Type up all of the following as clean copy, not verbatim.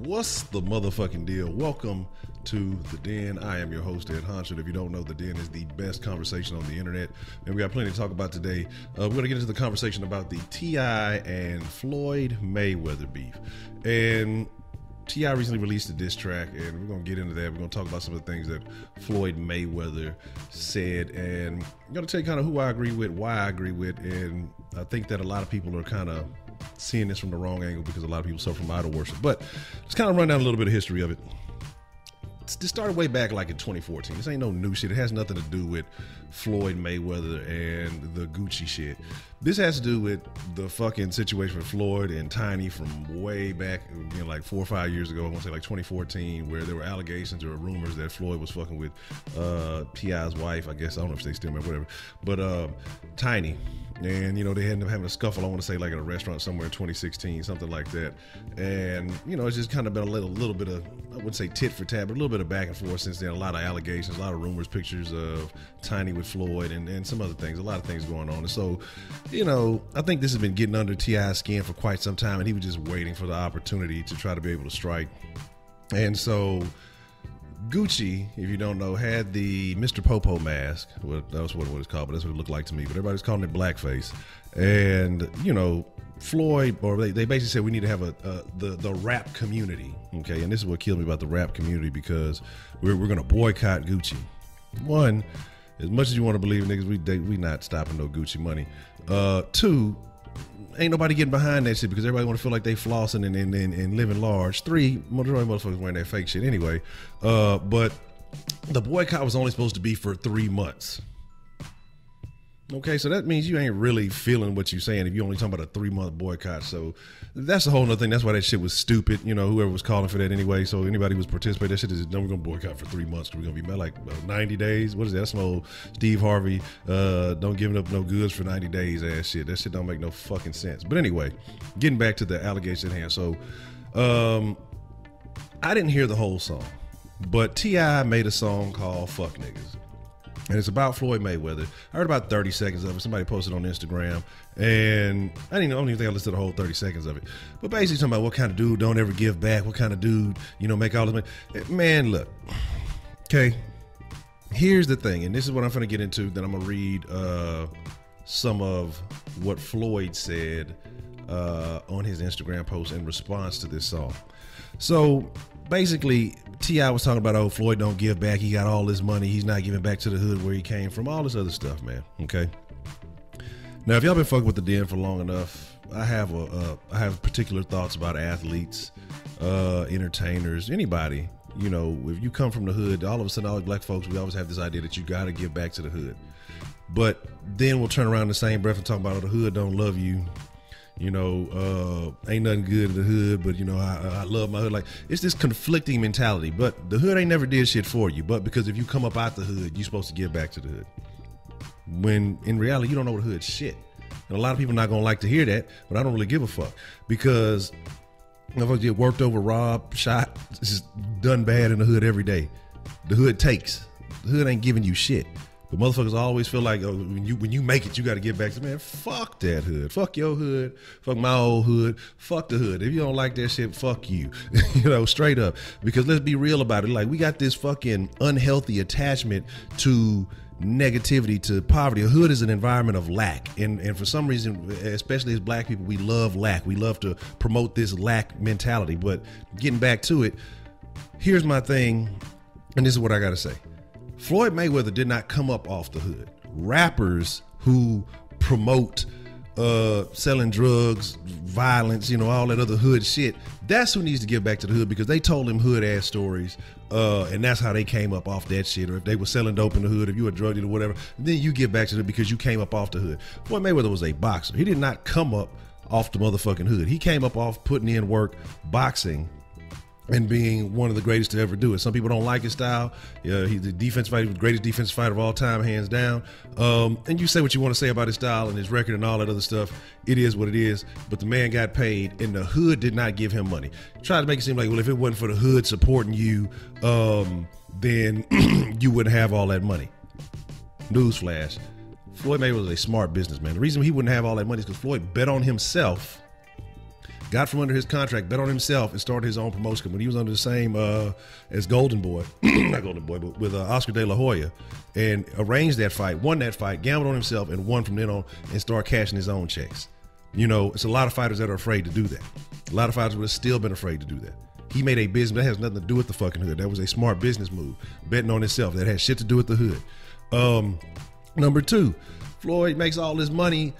What's the motherfucking deal? Welcome to The Den. I am your host, Ed Honcho. If you don't know, The Den is the best conversation on the internet. And we got plenty to talk about today. We're going to get into the conversation about the T.I. and Floyd Mayweather beef. And T.I. recently released a diss track, and we're going to get into that. We're going to talk about some of the things that Floyd Mayweather said. And I'm going to tell you kind of who I agree with, why I agree with. And I think that a lot of people are kind of seeing this from the wrong angle because a lot of people suffer from idol worship. But let's kind of run down a little bit of history of it. This started way back like in 2014. This ain't no new shit. It has nothing to do with Floyd Mayweather and the Gucci shit. This has to do with the fucking situation with Floyd and Tiny from way back, you know, like 4 or 5 years ago. I want to say like 2014, where there were allegations or rumors that Floyd was fucking with T.I.'s wife. I guess I don't know if they still remember, whatever. But Tiny. And, you know, they ended up having a scuffle, I want to say, like at a restaurant somewhere in 2016, something like that. And, you know, it's just kind of been a little bit of, I wouldn't say tit for tat, but a little bit of back and forth since then. A lot of allegations, a lot of rumors, pictures of Tiny with Floyd and some other things, a lot of things going on. And so, you know, I think this has been getting under T.I.'s skin for quite some time, and he was just waiting for the opportunity to try to be able to strike. And so Gucci, if you don't know, had the Mr. Popo mask. Well, that's what it's called, but that's what it looked like to me. But everybody's calling it blackface. And, you know, Floyd, or they basically said we need to have the rap community. Okay, and this is what killed me about the rap community, because we're going to boycott Gucci. One, as much as you want to believe niggas, we not stopping no Gucci money. Two, ain't nobody getting behind that shit because everybody want to feel like they flossing and living large. Three, majority of motherfuckers wearing that fake shit anyway. But the boycott was only supposed to be for 3 months. Okay, so that means you ain't really feeling what you're saying if you're only talking about a 3-month boycott. So that's a whole nother thing. That's why that shit was stupid. You know, whoever was calling for that anyway. So anybody who was participating, that shit is, no, we're going to boycott for 3 months because we're going to be like 90 days. What is that? That's some old Steve Harvey, don't give up no goods for 90 days ass shit. That shit don't make no fucking sense. But anyway, getting back to the allegation at hand. So I didn't hear the whole song, but T.I. made a song called Fuck Niggas. And it's about Floyd Mayweather. I heard about 30 seconds of it. Somebody posted on Instagram. And I don't even think I listened to the whole 30 seconds of it. But basically talking about what kind of dude don't ever give back. What kind of dude, you know, make all this money. Man, look. Okay. Here's the thing. And this is what I'm going to get into. Then I'm going to read some of what Floyd said on his Instagram post in response to this song. So basically, T.I. was talking about, oh, Floyd don't give back. He got all this money. He's not giving back to the hood where he came from. All this other stuff, man. Okay. Now, if y'all been fucking with the Den for long enough, I have particular thoughts about athletes, entertainers, anybody. You know, if you come from the hood, all of a sudden, all black folks, we always have this idea that you got to give back to the hood. But then we'll turn around in the same breath and talk about, oh, the hood don't love you. You know, ain't nothing good in the hood, but, you know, I love my hood. Like, it's this conflicting mentality. But the hood ain't never did shit for you. But because if you come up out the hood, you're supposed to give back to the hood. When in reality, you don't know the hood's shit. And a lot of people not going to like to hear that, but I don't really give a fuck. Because motherfuckers get worked over, robbed, shot, it's just done bad in the hood every day. The hood takes. The hood ain't giving you shit. But motherfuckers always feel like, oh, when you make it, you got to get back to, man, fuck that hood. Fuck your hood. Fuck my old hood. Fuck the hood. If you don't like that shit, fuck you. You know, straight up. Because let's be real about it. Like, we got this fucking unhealthy attachment to negativity, to poverty. A hood is an environment of lack. And for some reason, especially as black people, we love lack. We love to promote this lack mentality. But getting back to it, here's my thing, and this is what I got to say. Floyd Mayweather did not come up off the hood. Rappers who promote selling drugs, violence, you know, all that other hood shit, that's who needs to give back to the hood, because they told them hood ass stories, and that's how they came up off that shit. Or if they were selling dope in the hood, if you were a drug dealer or whatever, then you give back to them because you came up off the hood. Floyd Mayweather was a boxer. He did not come up off the motherfucking hood. He came up off putting in work, boxing, and being one of the greatest to ever do it. Some people don't like his style. He's the defensive fighter, the greatest defensive fighter of all time, hands down. And you say what you want to say about his style and his record and all that other stuff. It is what it is. But the man got paid, and the hood did not give him money. Tried to make it seem like, well, if it wasn't for the hood supporting you, then you wouldn't have all that money. Newsflash: Floyd Mayweather was a smart businessman. The reason he wouldn't have all that money is because Floyd bet on himself got from under his contract, bet on himself, and started his own promotion. When he was under the same as Golden Boy, not Golden Boy, but with Oscar De La Hoya, and arranged that fight, won that fight, gambled on himself, and won from then on, and started cashing his own checks. You know, it's a lot of fighters that are afraid to do that. A lot of fighters would have still been afraid to do that. He made a business that has nothing to do with the fucking hood. That was a smart business move, betting on himself. That had shit to do with the hood. Number two, Floyd makes all his money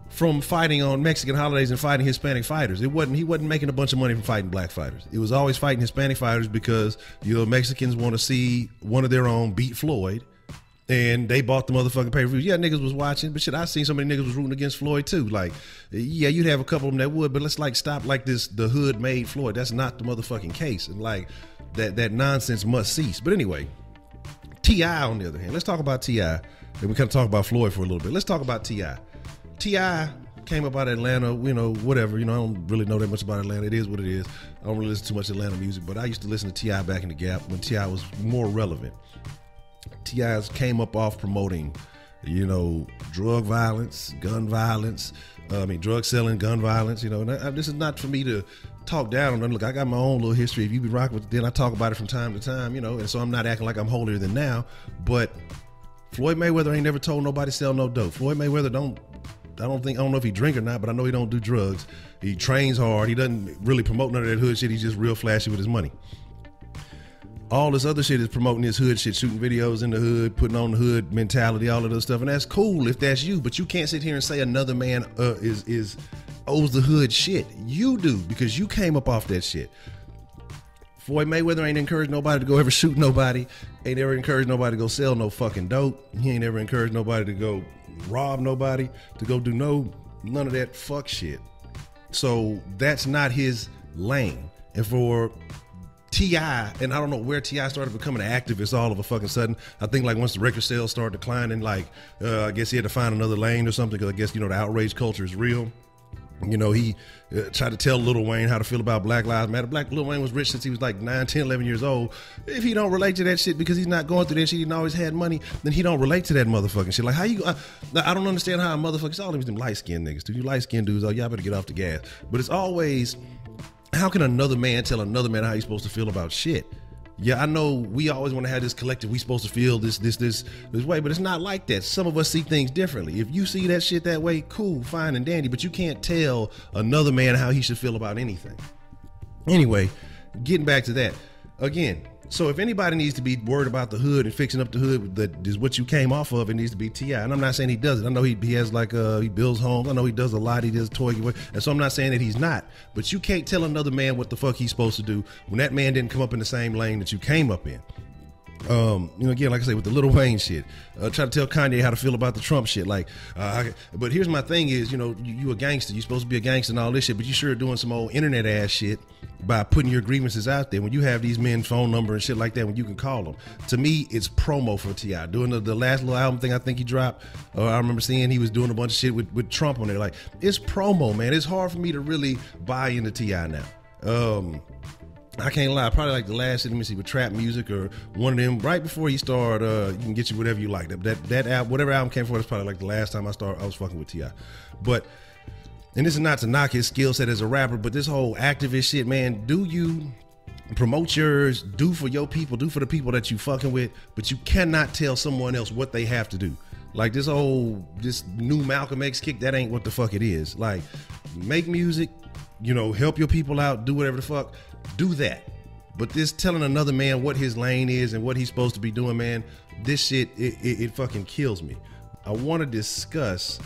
from fighting on Mexican holidays and fighting Hispanic fighters. He wasn't making a bunch of money from fighting black fighters. It was always fighting Hispanic fighters because, you know, Mexicans want to see one of their own beat Floyd, and they bought the motherfucking pay-per-view. Yeah, niggas was watching, but shit, I seen so many niggas was rooting against Floyd too. Like, yeah, you'd have a couple of them that would, but let's like stop like this. The hood made Floyd. That's not the motherfucking case, and like that nonsense must cease. But anyway, T.I. on the other hand, let's talk about T.I. and we kind of talk about Floyd for a little bit. Let's talk about T.I. T.I. came up out of Atlanta, you know, whatever. You know, I don't really know that much about Atlanta. It is what it is. I don't really listen too much Atlanta music, but I used to listen to T.I. back in the Gap when T.I. was more relevant. T.I. came up off promoting, you know, drug violence, gun violence. Drug selling, gun violence. You know, and this is not for me to talk down on them. Look, I got my own little history. If you be rocking with it, then I talk about it from time to time. You know, and so I'm not acting like I'm holier than now. But Floyd Mayweather ain't never told nobody to sell no dope. Floyd Mayweather I don't know if he drink or not, but I know he don't do drugs. He trains hard. He doesn't really promote none of that hood shit. He's just real flashy with his money. All this other shit is promoting this hood shit, shooting videos in the hood, putting on the hood mentality, all of this stuff. And that's cool if that's you, but you can't sit here and say another man owes the hood shit. You do, because you came up off that shit. Floyd Mayweather ain't encouraged nobody to go ever shoot nobody. Ain't ever encouraged nobody to go sell no fucking dope. He ain't ever encouraged nobody to go rob nobody, to go do none of that fuck shit. So that's not his lane. And for T.I., and I don't know where T.I. started becoming an activist all of a fucking sudden. I think like once the record sales started declining, like I guess he had to find another lane or something, because I guess, you know, the outrage culture is real. You know, he tried to tell Lil Wayne how to feel about Black Lives Matter. Lil Wayne was rich since he was like 9, 10, 11 years old. If he don't relate to that shit because he's not going through that shit, he always had money, then he don't relate to that motherfucking shit. Like, how you, I don't understand how a motherfucker, all them light-skinned niggas, dude. You light-skinned dudes, oh, y'all better get off the gas. But it's always, how can another man tell another man how he's supposed to feel about shit? Yeah, I know we always want to have this collective, we supposed to feel this way, but it's not like that. Some of us see things differently. If you see that shit that way, cool, fine and dandy, but you can't tell another man how he should feel about anything. Anyway, getting back to that. Again, so if anybody needs to be worried about the hood and fixing up the hood, that is what you came off of, it needs to be T.I. And I'm not saying he does it. I know he has like, he builds homes. I know he does a lot. He does toy. And so I'm not saying that he's not. But you can't tell another man what the fuck he's supposed to do when that man didn't come up in the same lane that you came up in. You know, again, like I say, with the Lil Wayne shit, try to tell Kanye how to feel about the Trump shit. Like, but here's my thing is, you know, you a gangster, you supposed to be a gangster and all this shit, but you sure doing some old internet ass shit by putting your grievances out there when you have these men's phone number and shit like that when you can call them. To me, it's promo for T.I. Doing the last little album thing I think he dropped, I remember seeing he was doing a bunch of shit with Trump on there. Like, it's promo, man. It's hard for me to really buy into T.I. now. I can't lie, probably like the last shit, let me see, with trap music or one of them, right before he started, you can get you whatever you like. That album, whatever album came before, that's probably like the last time I was fucking with T.I. But, and this is not to knock his skill set as a rapper, but this whole activist shit, man, do you promote yours, do for your people, do for the people that you fucking with, but you cannot tell someone else what they have to do. Like this new Malcolm X kick, that ain't what the fuck it is. Like, make music, you know, help your people out, do whatever the fuck, do that. But this telling another man what his lane is and what he's supposed to be doing, man, this shit, it fucking kills me. I want to discuss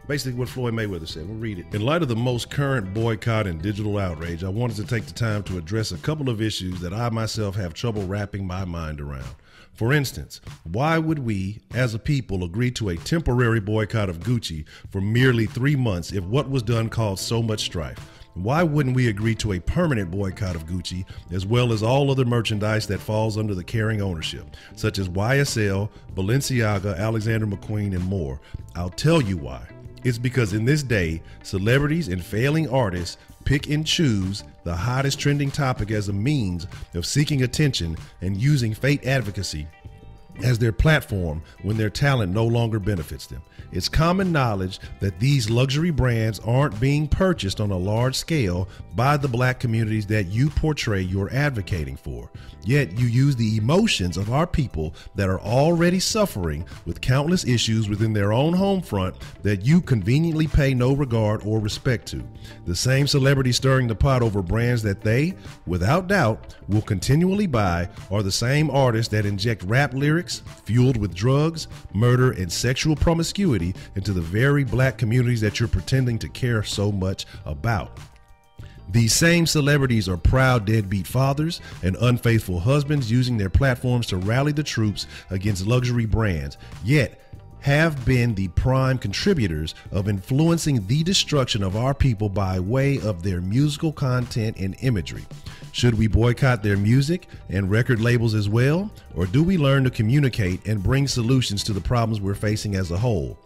basically what Floyd Mayweather said. We'll read it. In light of the most current boycott and digital outrage, I wanted to take the time to address a couple of issues that I myself have trouble wrapping my mind around. For instance, why would we, as a people, agree to a temporary boycott of Gucci for merely 3 months if what was done caused so much strife? Why wouldn't we agree to a permanent boycott of Gucci, as well as all other merchandise that falls under the Kering ownership, such as YSL, Balenciaga, Alexander McQueen, and more? I'll tell you why. It's because in this day, celebrities and failing artists pick and choose the hottest trending topic as a means of seeking attention and using fake advocacy as their platform when their talent no longer benefits them. It's common knowledge that these luxury brands aren't being purchased on a large scale by the black communities that you portray you're advocating for. Yet you use the emotions of our people that are already suffering with countless issues within their own home front that you conveniently pay no regard or respect to. The same celebrities stirring the pot over brands that they, without doubt, will continually buy are the same artists that inject rap lyrics fueled with drugs, murder, and sexual promiscuity into the very black communities that you're pretending to care so much about. These same celebrities are proud deadbeat fathers and unfaithful husbands using their platforms to rally the troops against luxury brands, yet have been the prime contributors of influencing the destruction of our people by way of their musical content and imagery. Should we boycott their music and record labels as well, or do we learn to communicate and bring solutions to the problems we're facing as a whole?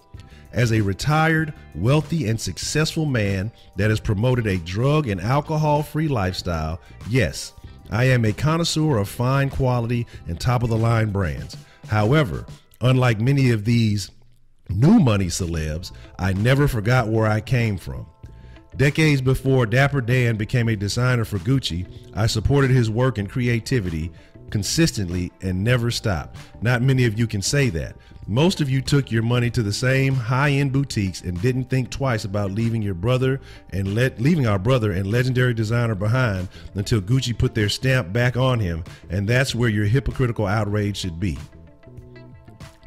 As a retired, wealthy, and successful man that has promoted a drug and alcohol-free lifestyle, yes, I am a connoisseur of fine quality and top-of-the-line brands. However, unlike many of these new money celebs, I never forgot where I came from. Decades before Dapper Dan became a designer for Gucci, I supported his work and creativity consistently and never stopped. Not many of you can say that. Most of you took your money to the same high-end boutiques and didn't think twice about leaving our brother and legendary designer behind until Gucci put their stamp back on him, and that's where your hypocritical outrage should be.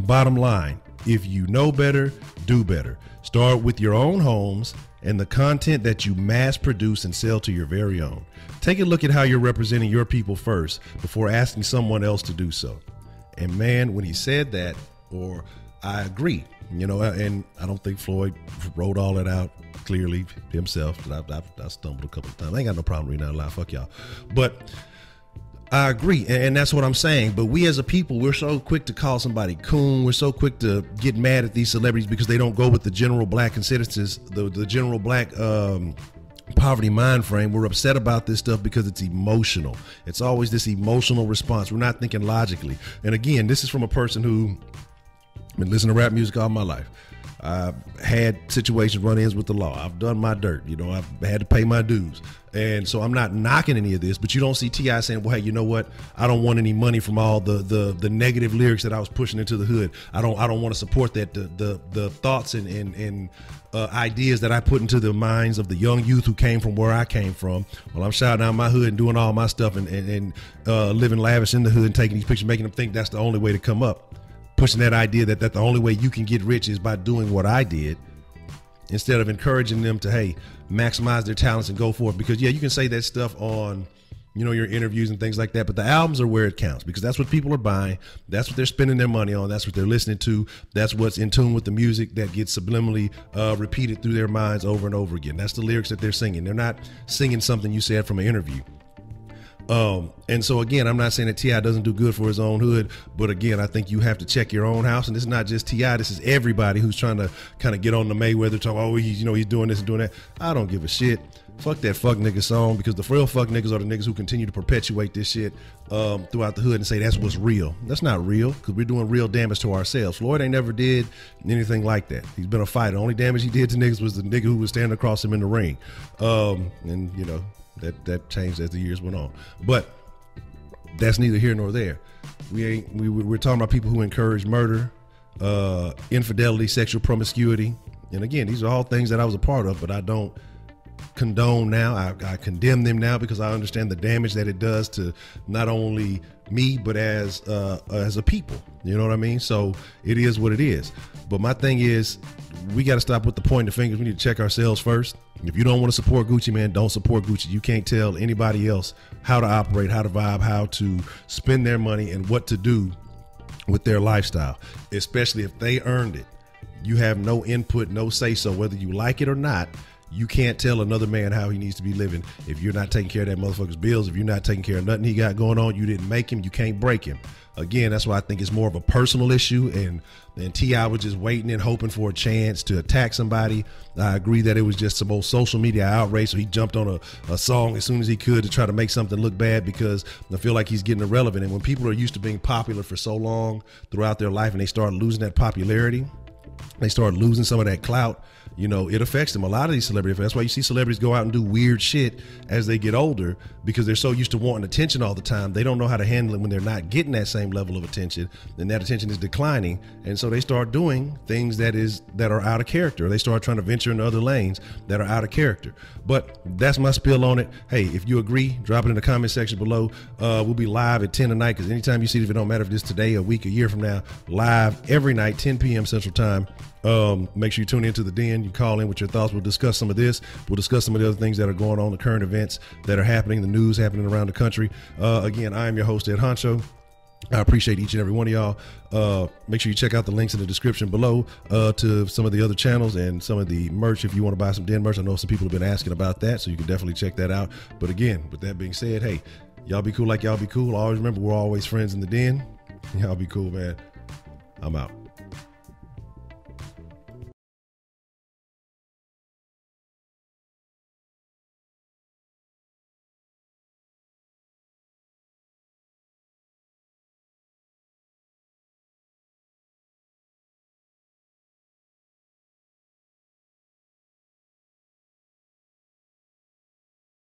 Bottom line, if you know better, do better. Start with your own homes and the content that you mass produce and sell to your very own. Take a look at how you're representing your people first before asking someone else to do so. And man, when he said that, or I agree, and I don't think Floyd wrote all that out clearly himself. I stumbled a couple of times. I ain't got no problem reading out loud. Fuck y'all. But I agree, and that's what I'm saying. But we as a people, we're so quick to call somebody coon. We're so quick to get mad at these celebrities because they don't go with the general black consensus, the general black poverty mind frame. We're upset about this stuff because it's emotional. It's always this emotional response. We're not thinking logically. And again, this is from a person who been listening to rap music all my life. I've had situations, run-ins with the law. I've done my dirt. I've had to pay my dues. And so I'm not knocking any of this, but you don't see T.I. saying, well, hey, you know what? I don't want any money from all the negative lyrics that I was pushing into the hood. I don't want to support that. The thoughts and ideas that I put into the minds of the young youth who came from where I came from. Well, I'm shouting out my hood and doing all my stuff and living lavish in the hood and taking these pictures, making them think that's the only way to come up. Pushing that idea that the only way you can get rich is by doing what I did, instead of encouraging them to, hey, maximize their talents and go for it. Because, yeah, you can say that stuff on, your interviews and things like that, but the albums are where it counts because that's what people are buying. That's what they're spending their money on. That's what they're listening to. That's what's in tune with the music that gets subliminally repeated through their minds over and over again. That's the lyrics that they're singing. They're not singing something you said from an interview. And so again, I'm not saying that T.I. doesn't do good for his own hood, but again, I think you have to check your own house. And this is not just T.I., this is everybody who's trying to kind of get on the Mayweather talk. Oh, he's doing this and doing that. I don't give a shit. Fuck that fuck nigga song, because the real fuck niggas are the niggas who continue to perpetuate this shit throughout the hood and say that's what's real. That's not real, because we're doing real damage to ourselves. Floyd ain't never did anything like that. He's been a fighter. The only damage he did to niggas was the nigga who was standing across him in the ring. That changed as the years went on. But that's neither here nor there. We're talking about people who encourage murder, infidelity, sexual promiscuity. And again, these are all things that I was a part of, but I don't condone now. I condemn them now because I understand the damage that it does to not only me, but as a people. You know what I mean? So it is what it is. But my thing is, we got to stop with the pointing the fingers. We need to check ourselves first. If you don't want to support Gucci, man, don't support Gucci. You can't tell anybody else how to operate, how to vibe, how to spend their money, and what to do with their lifestyle, especially if they earned it. You have no input, no say so, whether you like it or not. You can't tell another man how he needs to be living if you're not taking care of that motherfucker's bills. If you're not taking care of nothing he got going on, you didn't make him, you can't break him. again, that's why I think it's more of a personal issue, and T.I. was just waiting and hoping for a chance to attack somebody. I agree that it was just some old social media outrage, so he jumped on a song as soon as he could to try to make something look bad, because I feel like he's getting irrelevant. And when people are used to being popular for so long throughout their life and they start losing that popularity, they start losing some of that clout, you know, it affects them. A lot of these celebrities, that's why you see celebrities go out and do weird shit as they get older, because they're so used to wanting attention all the time. They don't know how to handle it when they're not getting that same level of attention, and that attention is declining. And so they start doing things that are out of character. They start trying to venture into other lanes that are out of character. But that's my spill on it. Hey, if you agree, drop it in the comment section below. We'll be live at 10 tonight, because anytime you see it, if it don't matter if it's today, a week, a year from now, live every night, 10 p.m. Central Time. Make sure you tune into the Den. You call in with your thoughts. We'll discuss some of this. We'll discuss some of the other things that are going on, the current events that are happening, the news happening around the country. Again, I am your host, Ed Honcho. I appreciate each and every one of y'all. Make sure you check out the links in the description below to some of the other channels and some of the merch if you want to buy some Den merch. I know some people have been asking about that, so you can definitely check that out. But again, with that being said, hey, y'all be cool like y'all be cool. Always remember, we're always friends in the Den. Y'all be cool, man. I'm out.